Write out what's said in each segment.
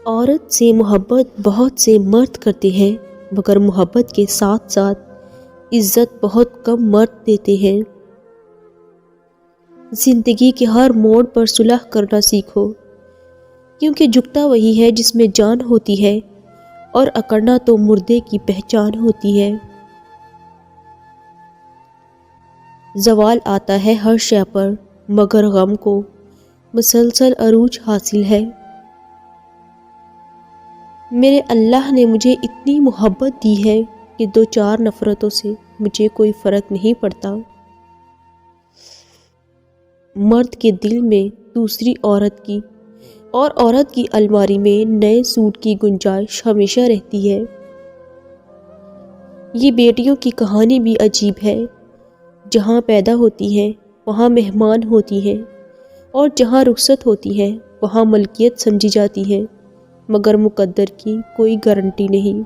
عورت سے محبت بہت سے مرد کرتے ہیں، مگر محبت کے ساتھ ساتھ عزت بہت کم مرد دیتے ہیں۔ زندگی کے ہر موڑ پر صلح کرنا سیکھو، کیونکہ جھکتا وہی ہے جس میں جان ہوتی ہے، اور اکڑنا تو مردے کی پہچان ہوتی ہے۔ زوال آتا ہے ہر شے پر، مگر غم کو مسلسل عروج حاصل ہے۔ میرے اللہ نے مجھے اتنی محبت دی ہے کہ دو چار نفرتوں سے مجھے کوئی فرق نہیں پڑتا۔ مرد کے دل میں دوسری عورت کی اور عورت کی الماری میں نئے سوٹ کی گنجائش ہمیشہ رہتی ہے۔ یہ بیٹیوں کی کہانی بھی عجیب ہے، جہاں پیدا ہوتی ہیں وہاں مہمان ہوتی ہیں، اور جہاں رخصت ہوتی ہیں وہاں ملکیت سمجھی جاتی ہیں، مگر مقدر کی کوئی گارنٹی نہیں۔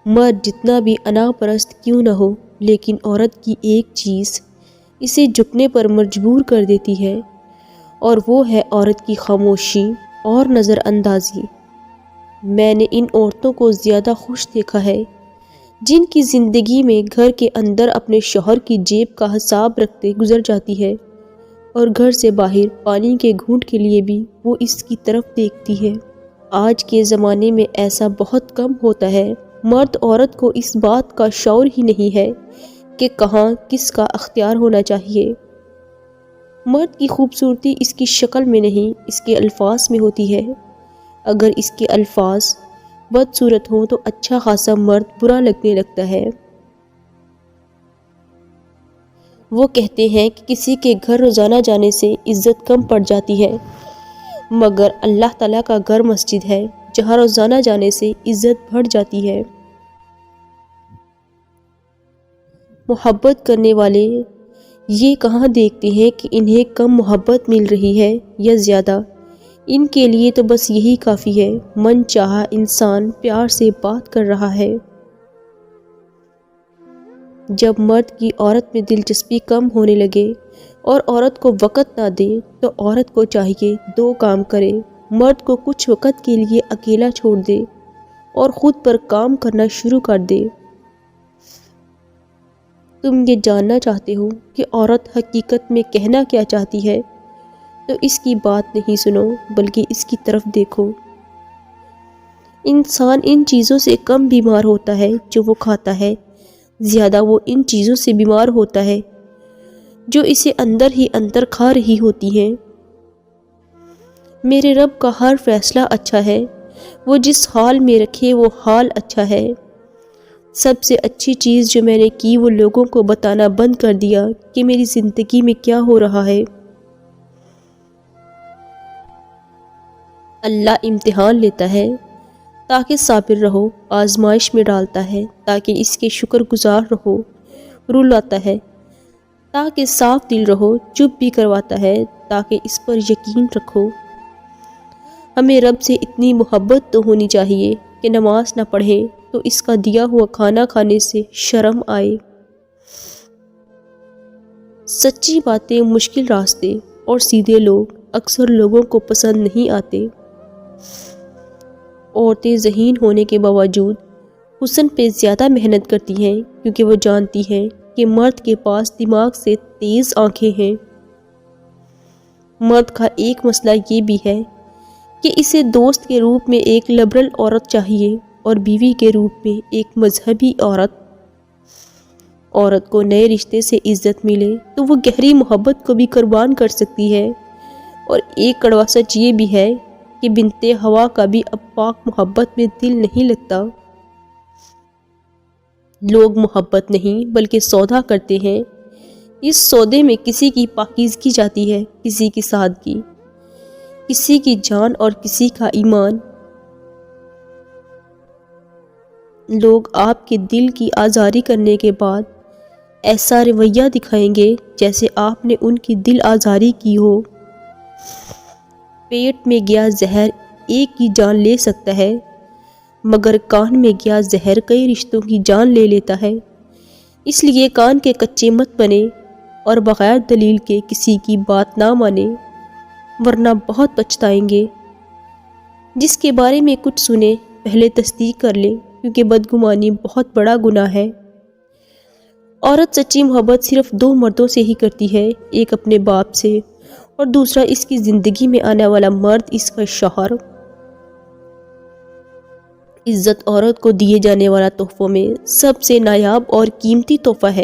مرد جتنا بھی انا پرست کیوں نہ ہو، لیکن عورت کی ایک چیز اسے جھکنے پر مجبور کر دیتی ہے، اور وہ ہے عورت کی خاموشی اور نظر اندازی۔ میں نے ان عورتوں کو زیادہ خوش دیکھا ہے جن کی زندگی میں گھر کے اندر اپنے شوہر کی جیب کا حساب رکھتے گزر جاتی ہے، اور گھر سے باہر پانی کے گھونٹ کے لیے بھی وہ اس کی طرف دیکھتی ہے۔ آج کے زمانے میں ایسا بہت کم ہوتا ہے۔ مرد عورت کو اس بات کا شعور ہی نہیں ہے کہ کہاں کس کا اختیار ہونا چاہیے۔ مرد کی خوبصورتی اس کی شکل میں نہیں، اس کے الفاظ میں ہوتی ہے۔ اگر اس کے الفاظ بدصورت ہوں تو اچھا خاصا مرد برا لگنے لگتا ہے۔ وہ کہتے ہیں کہ کسی کے گھر روزانہ جانے سے عزت کم پڑ جاتی ہے، مگر اللہ تعالیٰ کا گھر مسجد ہے، جہاں روزانہ جانے سے عزت بڑھ جاتی ہے۔ محبت کرنے والے یہ کہاں دیکھتے ہیں کہ انہیں کم محبت مل رہی ہے یا زیادہ؟ ان کے لیے تو بس یہی کافی ہے، من چاہا انسان پیار سے بات کر رہا ہے۔ جب مرد کی عورت میں دلچسپی کم ہونے لگے اور عورت کو وقت نہ دے تو عورت کو چاہیے دو کام کرے۔ مرد کو کچھ وقت کے لیے اکیلا چھوڑ دے اور خود پر کام کرنا شروع کر دے۔ تم یہ جاننا چاہتے ہو کہ عورت حقیقت میں کہنا کیا چاہتی ہے، تو اس کی بات نہیں سنو بلکہ اس کی طرف دیکھو۔ انسان ان چیزوں سے کم بیمار ہوتا ہے جو وہ کھاتا ہے، زیادہ وہ ان چیزوں سے بیمار ہوتا ہے جو اسے اندر ہی اندر کھا رہی ہوتی ہیں۔ میرے رب کا ہر فیصلہ اچھا ہے، وہ جس حال میں رکھے وہ حال اچھا ہے۔ سب سے اچھی چیز جو میں نے کی وہ لوگوں کو بتانا بند کر دیا کہ میری زندگی میں کیا ہو رہا ہے۔ اللہ امتحان لیتا ہے تاکہ صابر رہو، آزمائش میں ڈالتا ہے تاکہ اس کے شکر گزار رہو، رلاتا ہے تاکہ صاف دل رہو، چپ بھی کرواتا ہے تاکہ اس پر یقین رکھو۔ ہمیں رب سے اتنی محبت تو ہونی چاہیے کہ نماز نہ پڑھیں تو اس کا دیا ہوا کھانا کھانے سے شرم آئے۔ سچی باتیں، مشکل راستے اور سیدھے لوگ اکثر لوگوں کو پسند نہیں آتے۔ عورتیں ذہین ہونے کے باوجود حسن پہ زیادہ محنت کرتی ہیں، کیونکہ وہ جانتی ہیں کہ مرد کے پاس دماغ سے تیز آنکھیں ہیں۔ مرد کا ایک مسئلہ یہ بھی ہے کہ اسے دوست کے روپ میں ایک لبرل عورت چاہیے اور بیوی کے روپ میں ایک مذہبی عورت۔ عورت کو نئے رشتے سے عزت ملے تو وہ گہری محبت کو بھی قربان کر سکتی ہے، اور ایک کڑوا سچ یہ بھی ہے کہ بنت ہوا کا بھی اب پاک محبت میں دل نہیں لگتا۔ لوگ محبت نہیں بلکہ سودا کرتے ہیں۔ اس سودے میں کسی کی پاکیزگی جاتی ہے، کسی کی سادگی، کسی کی جان اور کسی کا ایمان۔ لوگ آپ کے دل کی آزاری کرنے کے بعد ایسا رویہ دکھائیں گے جیسے آپ نے ان کی دل آزاری کی ہو۔ پیٹ میں گیا زہر ایک کی جان لے سکتا ہے، مگر کان میں گیا زہر کئی رشتوں کی جان لے لیتا ہے۔ اس لیے کان کے کچے مت بنے اور بغیر دلیل کے کسی کی بات نہ مانے۔ ورنہ بہت پچھتائیں گے۔ جس کے بارے میں کچھ سنیں پہلے تصدیق کر لیں، کیونکہ بدگمانی بہت بڑا گناہ ہے۔ عورت سچی محبت صرف 2 مردوں سے ہی کرتی ہے، ایک اپنے باپ سے اور دوسرا اس کی زندگی میں آنے والا مرد، اس کا شوہر۔ عزت عورت کو دیے جانے والا تحفوں میں سب سے نایاب اور قیمتی تحفہ ہے،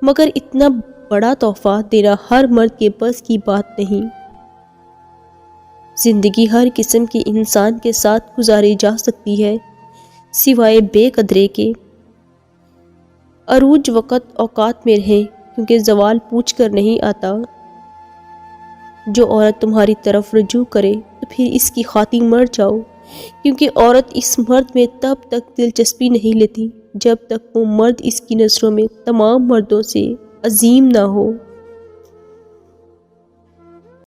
مگر اتنا بڑا تحفہ دینا ہر مرد کے بس کی بات نہیں۔ زندگی ہر قسم کے انسان کے ساتھ گزاری جا سکتی ہے، سوائے بے قدرے کے۔ عروج وقت اوقات میں رہیں، کیونکہ زوال پوچھ کر نہیں آتا۔ جو عورت تمہاری طرف رجوع کرے تو پھر اس کی خاطر مر جاؤ، کیونکہ عورت اس مرد میں تب تک دلچسپی نہیں لیتی جب تک وہ مرد اس کی نظروں میں تمام مردوں سے عظیم نہ ہو۔